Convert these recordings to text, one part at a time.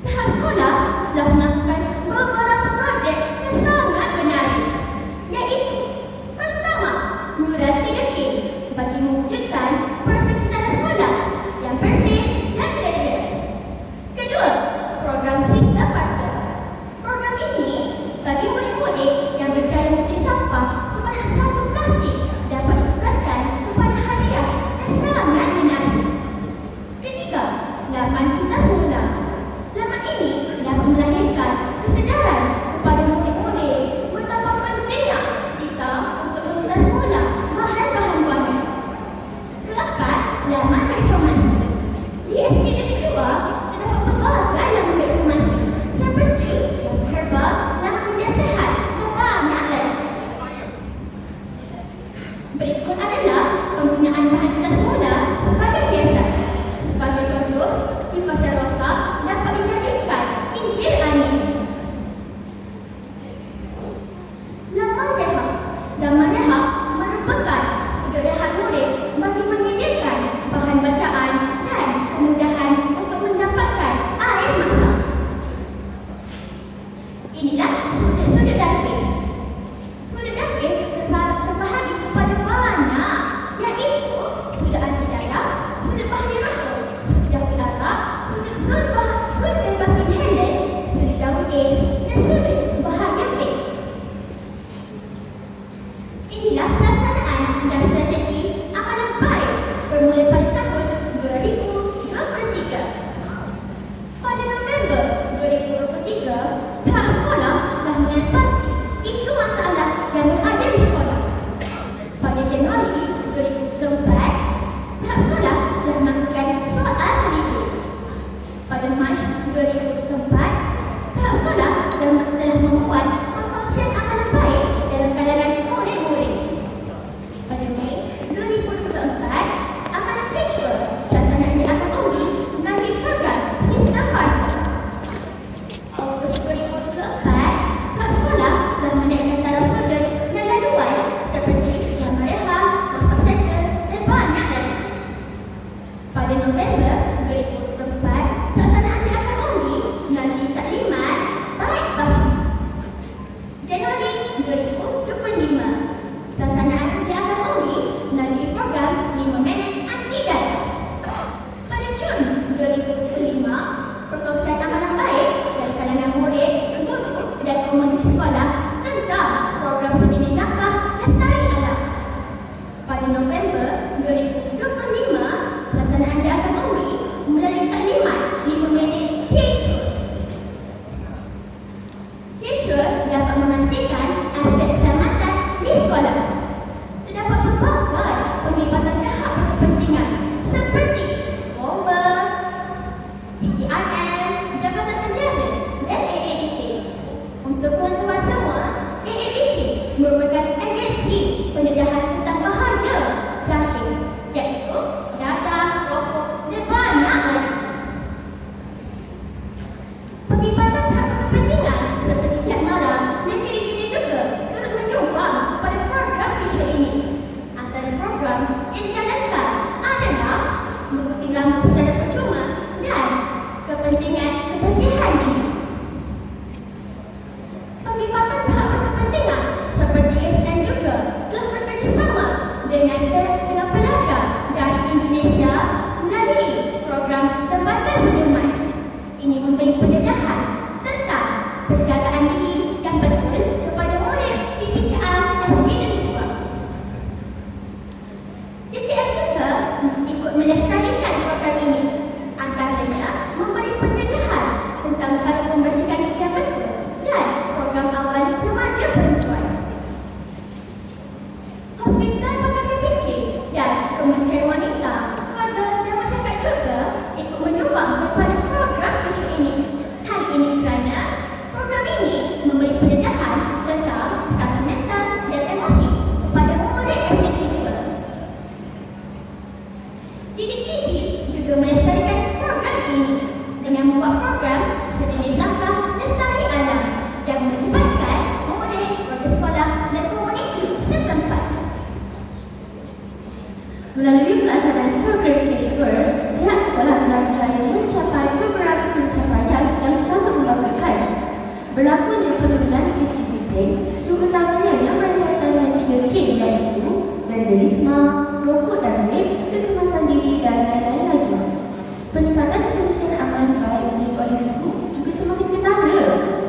Pihak sekolah telah melakukan beberapa projek yang sangat menarik. 2025. Pelaksanaan diakan undi melalui program 5 minit anti darat. Pada Jun 2025, perkongsian amalan baik dari kalangan murid, guru dan komuniti sekolah tentang program Sejenis Langkah Lestari Alam. Pada November 2025, pelaksanaan diakan undi melalui taklimat 5 minit T-shirt dapat memastikan aspek keselamatan di sekolah. Terdapat pelbagai penglibatan tahap kepentingan seperti bomba, PDRM, Jabatan Penjaga dan AADK. Untuk tuan-tuan semua, AADK merupakan agensi pendedahan tentang bahaya terakhir, iaitu darah, rokok dan banyak lagi. Penglibatan tahap kepentingan seperti Yat Mara dan kini-kini juga turut menyumbang pada program kisah ini. Antara program yang dijalankan adalah menggunting rambut secara percuma dan kepentingan kebersihan diri. Penglibatan tahap kepentingan seperti SN juga telah bekerjasama dengan pelajar dari Indonesia melalui program Jambatan Senyuman. Ini memberi pendedahan tentang penjagaan diri yang betul kepada murid PPKA SK2. DKM juga ikut melestarikan program ini, antaranya memberi pendedahan tentang cara membersihkan diri yang betul dan program awal remaja perempuan. Hospital Bakar KPJ dan Kementerian Wanita, Keluarga dan Masyarakat juga ikut menyumbang kepada program kisah ini. Hal ini kerana program ini memberi pendedahan tentang kesihatan mental dan emosi kepada murid SK2. Didik TV juga melestarikan program ini dengan membuat program Sejenis Langkah Lestari Alam yang melibatkan murid, warga sekolah dan komuniti setempat. Melalui pelaksanaan program Cashword, pihak sekolah telah berjaya mencapai beberapa pencapaian yang sangat membanggakan. Berlakunya penurunan kes disiplin, terutamanya yang berkaitan dengan 3K iaitu vandalisme, rokok dan vape, kekemasan diri dan lain-lain lagi. Peningkatan penyelesaian amalan baik oleh guru juga semakin ketara.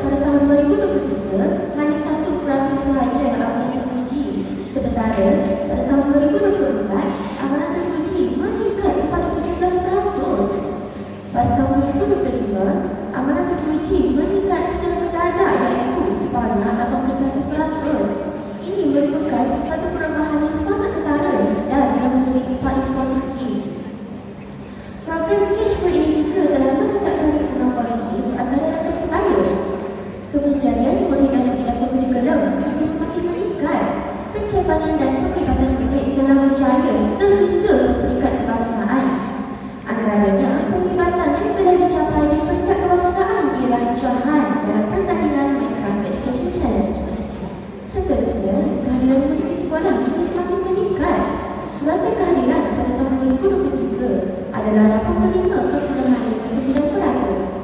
Pada tahun 2023, hanya 1% sahaja amalan terpuji. Sementara pada tahun 2024, amalan terpuji meningkat kepada 17%. Pada tahun 2025, amalan terpuji meningkat secara mendadak iaitu sebanyak 81%. Ini merupakan satu perubahan yang sangat ketara dan yang memberi impak yang positif. Program Cashword ini juga telah meningkatkan hubungan positif antara rakan sebaya. Kemenjadian murid dalam bidang kurikulum juga semakin meningkat. Pencapaian dan penglibatan murid telah berjaya sehingga peringkat kebangsaan. Antaranya, penglibatan yang telah dicapai di peringkat kebangsaan ialah Johan dalam pertandingan Minecraft Education Challenge. Seterusnya, kehadiran murid di sekolah juga semakin meningkat. Sebagai kehadiran pada tahun 2023 adalah 85.9%.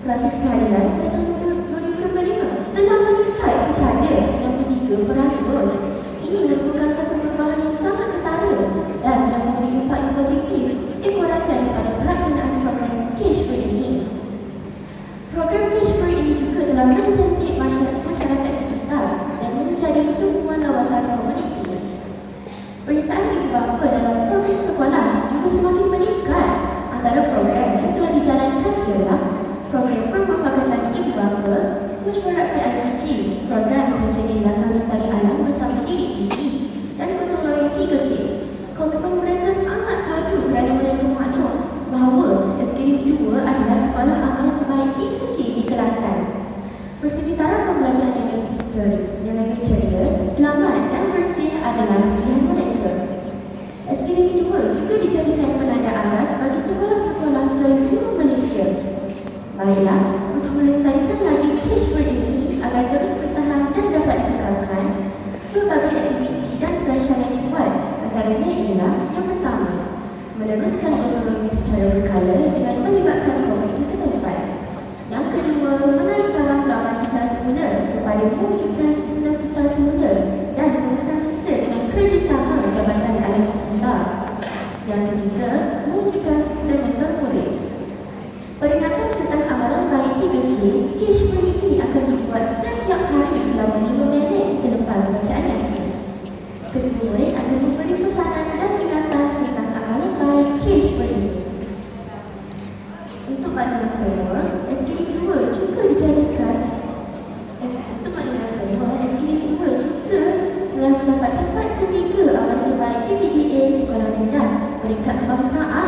Gratis kehadiran pada tahun 2025 telah meningkat kepada 93%. Ini merupakan satu perubahan yang sangat ketara dan telah memberi impak yang positif ekorannya pada pelaksanaan program Cashword ini. Program Cashword ini juga telah mencantik masyarakat sekitar dan menjadi tumpuan lawatan komuniti. Penyertaan ibu bapa dalam program sekolah juga semakin meningkat. Antara program yang telah dijalankan ialah program permufakatan ibu bapa, mesyuarat PIBG, program Sejenis Langkah Lestari Alam bersama Didik TV dan gotong royong 3K. Komitmen mereka sangat padu kerana mereka maklum bahawa SK2 adalah sekolah amalan terbaik 3K di Kelantan. Persegi taraf pembelajaran yang lebih ceria, selamat dan bersih adalah pilihan mereka. SK2 juga dijadikan penanda aras bagi sekolah-sekolah seluruh Malaysia. Baiklah, untuk melestarikan lagi Cashword ini agar terus bertahan dan dapat dikekalkan, berbagai aktiviti dan perancangan dibuat. Antaranya ialah yang pertama, meneruskan otonomi secara berkala dengan melibatkan komuniti setempat. Yang kedua, menaik taraf lawan kita semula kepada mewujudkan sistem sekolah semula dan pengurusan sisa dengan kerjasama Jabatan Alam Sekolah. Yang ketiga, mewujudkan sistem mentor murid. Peringatan tentang amalan baik 3K, Cashword ini akan dibuat setiap hari selama 5 minit selepas bacaannya. Ketua murid akan memberi pesanan dan ingatan tentang amalan baik Cashword ini. Untuk makluman semua, SKD 2 juga dijadikan untuk makluman semua, SKD 2 juga telah mendapat tempat ketiga amalan terbaik PPDA Sekolah Rendah peringkat kebangsaan